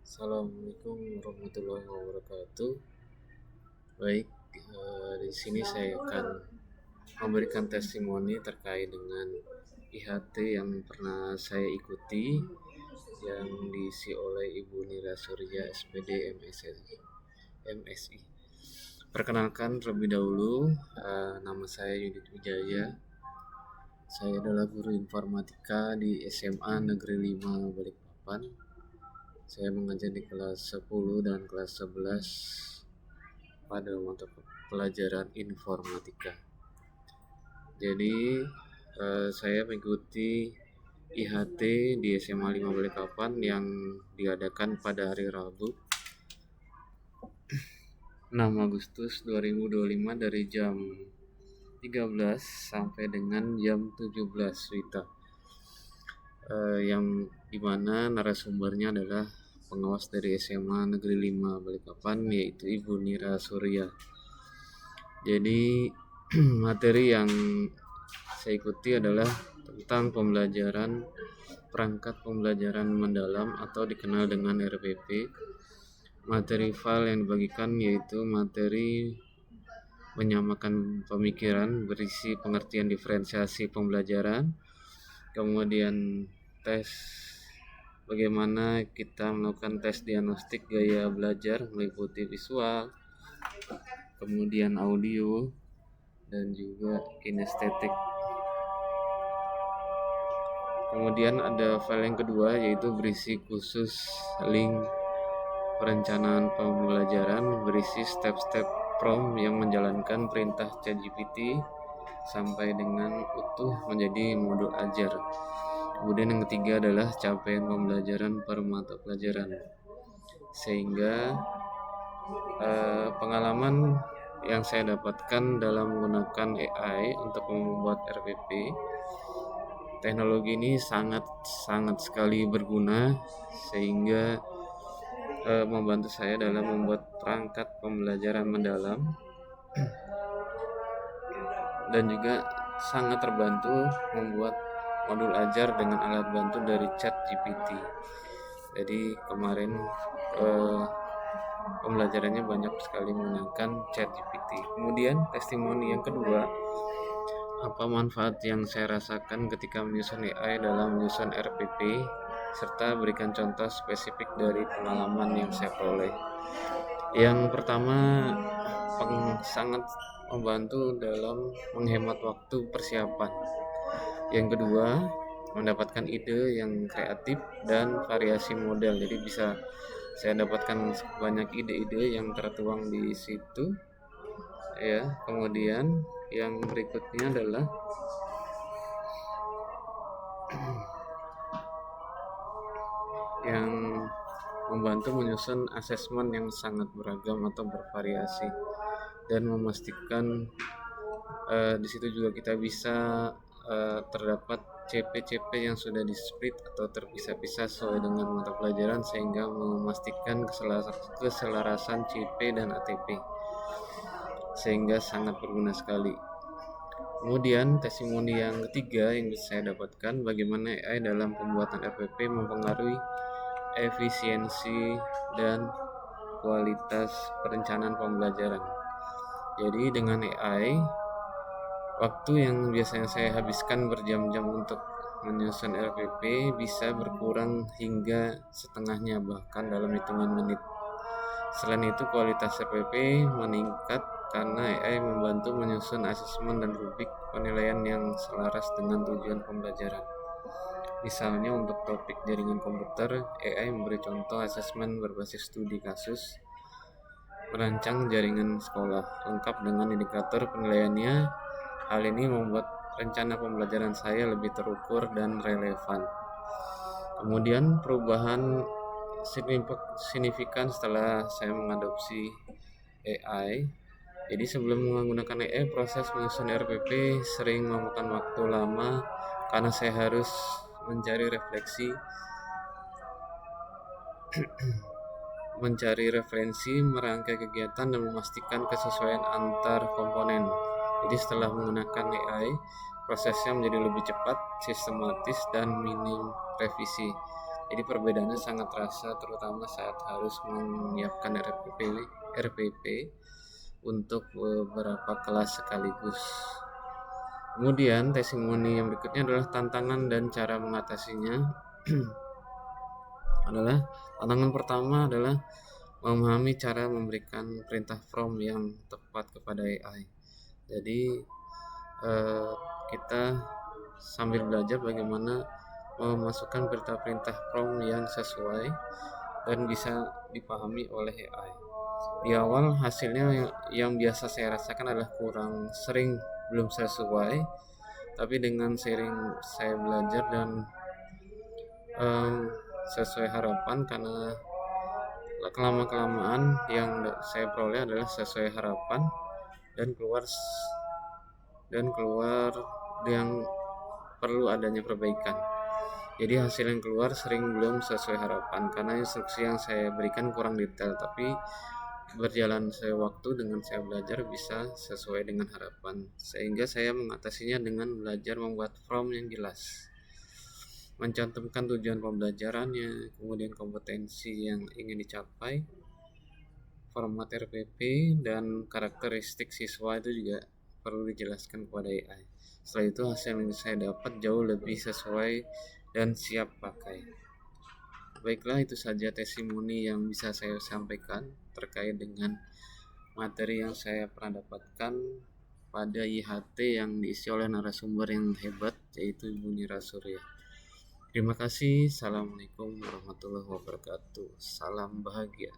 Assalamualaikum warahmatullahi wabarakatuh. Baik, di sini saya akan memberikan testimoni terkait dengan IHT yang pernah saya ikuti yang diisi oleh Ibu Nira Surya SPD MSI. Perkenalkan terlebih dahulu, nama saya Yudit Wijaya. Saya adalah guru informatika di SMA Negeri 5 Balikpapan. Saya mengajar di kelas 10 dan kelas 11 pada mata pelajaran informatika. Jadi saya mengikuti IHT di SMA 5 Balikpapan yang diadakan pada hari Rabu 6 Agustus 2025 dari jam 13 sampai dengan jam 17 WITA. Yang dimana narasumbernya adalah pengawas dari SMA Negeri 5 Balikpapan, yaitu Ibu Nira Surya. Jadi materi yang saya ikuti adalah tentang pembelajaran perangkat pembelajaran mendalam atau dikenal dengan RPP. Materi file yang dibagikan yaitu materi menyamakan pemikiran berisi pengertian diferensiasi pembelajaran, kemudian tes bagaimana kita melakukan tes diagnostik gaya belajar meliputi visual, kemudian audio, dan juga kinestetik. Kemudian ada file yang kedua yaitu berisi khusus link perencanaan pembelajaran berisi step-step prompt yang menjalankan perintah ChatGPT sampai dengan utuh menjadi modul ajar. Kemudian yang ketiga adalah capaian pembelajaran per mata pelajaran. Sehingga pengalaman yang saya dapatkan dalam menggunakan AI untuk membuat RPP, teknologi ini sangat sekali berguna sehingga membantu saya dalam membuat perangkat pembelajaran mendalam dan juga sangat terbantu membuat modul ajar dengan alat bantu dari ChatGPT. Jadi kemarin pembelajarannya banyak sekali menggunakan ChatGPT. Kemudian testimoni yang kedua, apa manfaat yang saya rasakan ketika menyusun AI dalam menyusun RPP, serta berikan contoh spesifik dari pengalaman yang saya peroleh. Yang pertama, sangat membantu dalam menghemat waktu persiapan. Yang kedua, mendapatkan ide yang kreatif dan variasi model. Jadi bisa saya dapatkan banyak ide-ide yang tertuang di situ. Ya, kemudian yang berikutnya adalah yang membantu menyusun asesmen yang sangat beragam atau bervariasi dan memastikan di situ juga kita bisa terdapat CP-CP yang sudah di-split atau terpisah-pisah sesuai dengan mata pelajaran sehingga memastikan keselarasan CP dan ATP sehingga sangat berguna sekali. Kemudian testimoni yang ketiga yang bisa saya dapatkan, bagaimana AI dalam pembuatan RPP mempengaruhi efisiensi dan kualitas perencanaan pembelajaran. Jadi dengan AI, waktu yang biasanya saya habiskan berjam-jam untuk menyusun RPP bisa berkurang hingga setengahnya, bahkan dalam hitungan menit. Selain itu, kualitas RPP meningkat karena AI membantu menyusun asesmen dan rubrik penilaian yang selaras dengan tujuan pembelajaran. Misalnya untuk topik jaringan komputer, AI memberi contoh asesmen berbasis studi kasus, merancang jaringan sekolah lengkap dengan indikator penilaiannya. Hal ini membuat rencana pembelajaran saya lebih terukur dan relevan. Kemudian perubahan signifikan setelah saya mengadopsi AI. Jadi sebelum menggunakan AI, proses menyusun RPP sering memakan waktu lama karena saya harus mencari referensi, merangkai kegiatan, dan memastikan kesesuaian antar komponen. Jadi setelah menggunakan AI, prosesnya menjadi lebih cepat, sistematis, dan minim revisi. Jadi perbedaannya sangat terasa terutama saat harus menyiapkan RPP untuk beberapa kelas sekaligus. Kemudian testimoni yang berikutnya adalah tantangan dan cara mengatasinya. Tantangan pertama adalah memahami cara memberikan perintah prompt yang tepat kepada AI. Jadi kita sambil belajar bagaimana memasukkan perintah-perintah prompt yang sesuai dan bisa dipahami oleh AI. Di awal hasilnya yang biasa saya rasakan adalah sering belum sesuai, tapi dengan sering saya belajar dan sesuai harapan, karena kelamaan yang saya peroleh adalah sesuai harapan dan keluar yang perlu adanya perbaikan. Jadi hasil yang keluar sering belum sesuai harapan karena instruksi yang saya berikan kurang detail, tapi berjalan waktu dengan saya belajar bisa sesuai dengan harapan, sehingga saya mengatasinya dengan belajar membuat prompt yang jelas, mencantumkan tujuan pembelajarannya, kemudian kompetensi yang ingin dicapai, format RPP, dan karakteristik siswa itu juga perlu dijelaskan kepada AI. Setelah itu hasil yang saya dapat jauh lebih sesuai dan siap pakai. Baiklah, itu saja testimoni yang bisa saya sampaikan terkait dengan materi yang saya pernah dapatkan pada IHT yang diisi oleh narasumber yang hebat, yaitu Ibu Nira Surya. Terima kasih. Assalamualaikum warahmatullahi wabarakatuh. Salam bahagia.